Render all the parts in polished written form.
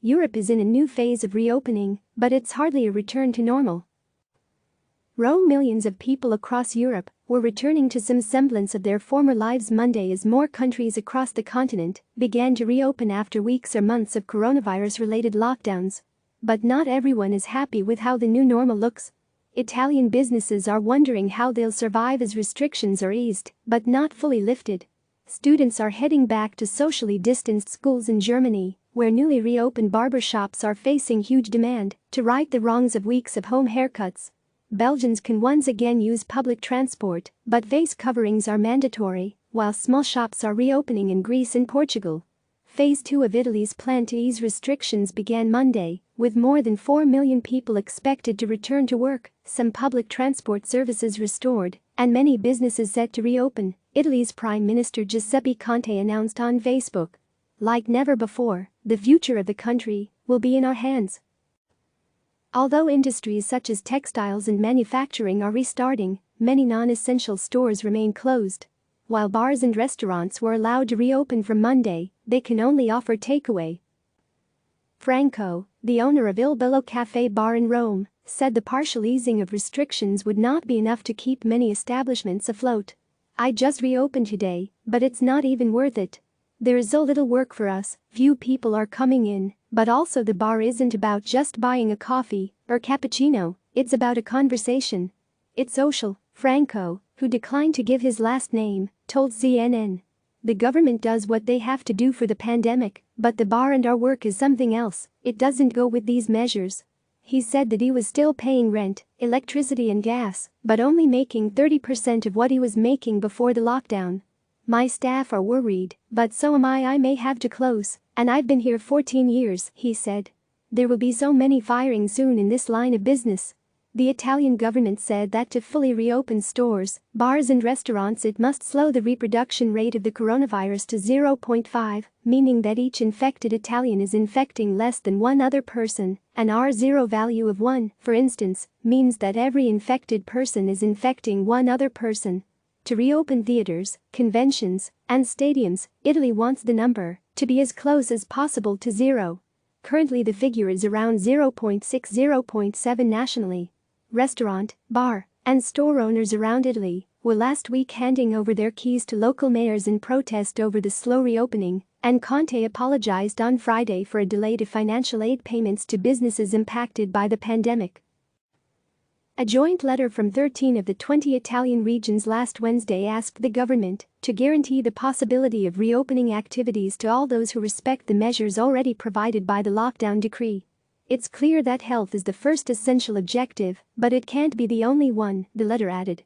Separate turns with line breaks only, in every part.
Europe is in a new phase of reopening, but it's hardly a return to normal. Millions of people across Europe were returning to some semblance of their former lives Monday as more countries across the continent began to reopen after weeks or months of coronavirus-related lockdowns. But not everyone is happy with how the new normal looks. Italian businesses are wondering how they'll survive as restrictions are eased but not fully lifted. Students are heading back to socially distanced schools in Germany, where newly reopened barber shops are facing huge demand to right the wrongs of weeks of home haircuts. Belgians can once again use public transport, but face coverings are mandatory, while small shops are reopening in Greece and Portugal. Phase 2 of Italy's plan to ease restrictions began Monday, with more than 4 million people expected to return to work, some public transport services restored, and many businesses set to reopen, Italy's Prime Minister Giuseppe Conte announced on Facebook. Like never before, the future of the country will be in our hands. Although industries such as textiles and manufacturing are restarting, many non-essential stores remain closed. While bars and restaurants were allowed to reopen from Monday, they can only offer takeaway. Franco, the owner of Il Bello Cafe bar in Rome, said the partial easing of restrictions would not be enough to keep many establishments afloat. "I just reopened today, but it's not even worth it. There is so little work for us, few people are coming in, but also the bar isn't about just buying a coffee or cappuccino, it's about a conversation. It's social," Franco, who declined to give his last name, told CNN. "The government does what they have to do for the pandemic, but the bar and our work is something else, it doesn't go with these measures." He said that he was still paying rent, electricity and gas, but only making 30% of what he was making before the lockdown. "My staff are worried, but so am I may have to close, and I've been here 14 years, he said. "There will be so many firings soon in this line of business." The Italian government said that to fully reopen stores, bars and restaurants it must slow the reproduction rate of the coronavirus to 0.5, meaning that each infected Italian is infecting less than one other person, an R0 value of 1, for instance, means that every infected person is infecting one other person. To reopen theaters, conventions, and stadiums, Italy wants the number to be as close as possible to 0. Currently the figure is around 0.6-0.7 nationally. Restaurant, bar, and store owners around Italy were last week handing over their keys to local mayors in protest over the slow reopening, and Conte apologized on Friday for a delay to financial aid payments to businesses impacted by the pandemic. A joint letter from 13 of the 20 Italian regions last Wednesday asked the government to guarantee the possibility of reopening activities to all those who respect the measures already provided by the lockdown decree. "It's clear that health is the first essential objective, but it can't be the only one," the letter added.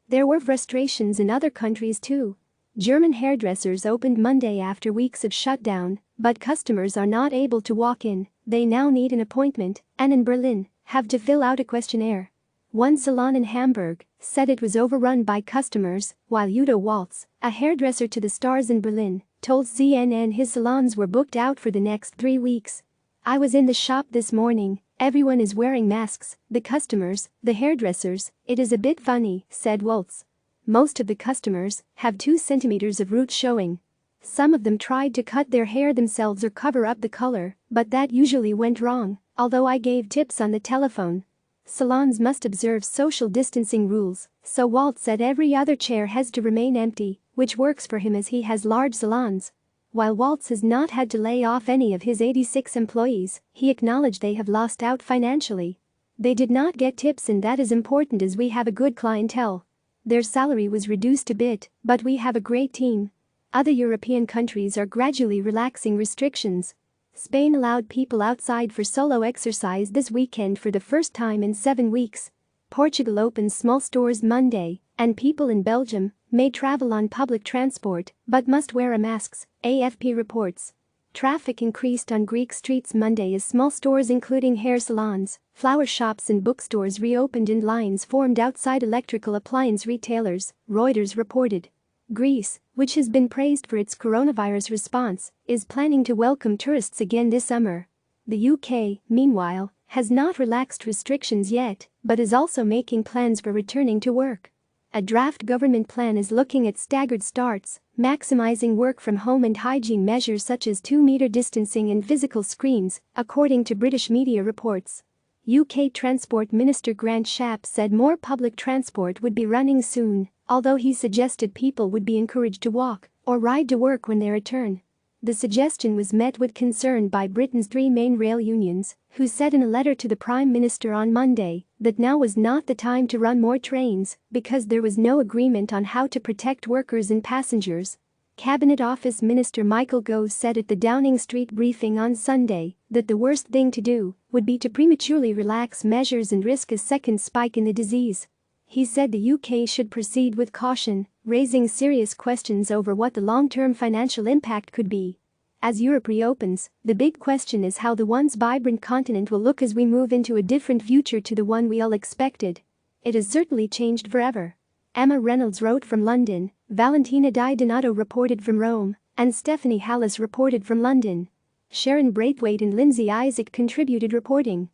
There were frustrations in other countries too. German hairdressers opened Monday after weeks of shutdown, but customers are not able to walk in, they now need an appointment, and in Berlin, have to fill out a questionnaire. One salon in Hamburg said it was overrun by customers, while Udo Waltz, a hairdresser to the stars in Berlin, told CNN his salons were booked out for the next 3 weeks. "I was in the shop this morning, everyone is wearing masks, the customers, the hairdressers, it is a bit funny," said Waltz. "Most of the customers have 2 centimeters of roots showing. Some of them tried to cut their hair themselves or cover up the color, but that usually went wrong, although I gave tips on the telephone." Salons must observe social distancing rules, so Waltz said every other chair has to remain empty, which works for him as he has large salons. While Waltz has not had to lay off any of his 86 employees, he acknowledged they have lost out financially. "They did not get tips and that is important as we have a good clientele. Their salary was reduced a bit, but we have a great team." Other European countries are gradually relaxing restrictions. Spain allowed people outside for solo exercise this weekend for the first time in 7 weeks. Portugal opened small stores Monday, and people in Belgium may travel on public transport but must wear masks, AFP reports. Traffic increased on Greek streets Monday as small stores including hair salons, flower shops and bookstores reopened and lines formed outside electrical appliance retailers, Reuters reported. Greece, which has been praised for its coronavirus response, is planning to welcome tourists again this summer. The UK, meanwhile, has not relaxed restrictions yet, but is also making plans for returning to work. A draft government plan is looking at staggered starts, maximizing work from home and hygiene measures such as 2-meter distancing and physical screens, according to British media reports. UK Transport Minister Grant Shapps said more public transport would be running soon, although he suggested people would be encouraged to walk or ride to work when they return. The suggestion was met with concern by Britain's 3 main rail unions, who said in a letter to the Prime Minister on Monday that now was not the time to run more trains because there was no agreement on how to protect workers and passengers. Cabinet Office Minister Michael Gove said at the Downing Street briefing on Sunday that the worst thing to do would be to prematurely relax measures and risk a second spike in the disease. He said the UK should proceed with caution, raising serious questions over what the long-term financial impact could be. As Europe reopens, the big question is how the once vibrant continent will look as we move into a different future to the one we all expected. It has certainly changed forever. Emma Reynolds wrote from London, Valentina Di Donato reported from Rome, and Stephanie Hallis reported from London. Sharon Braithwaite and Lindsay Isaac contributed reporting.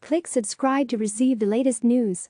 Click subscribe to receive the latest news.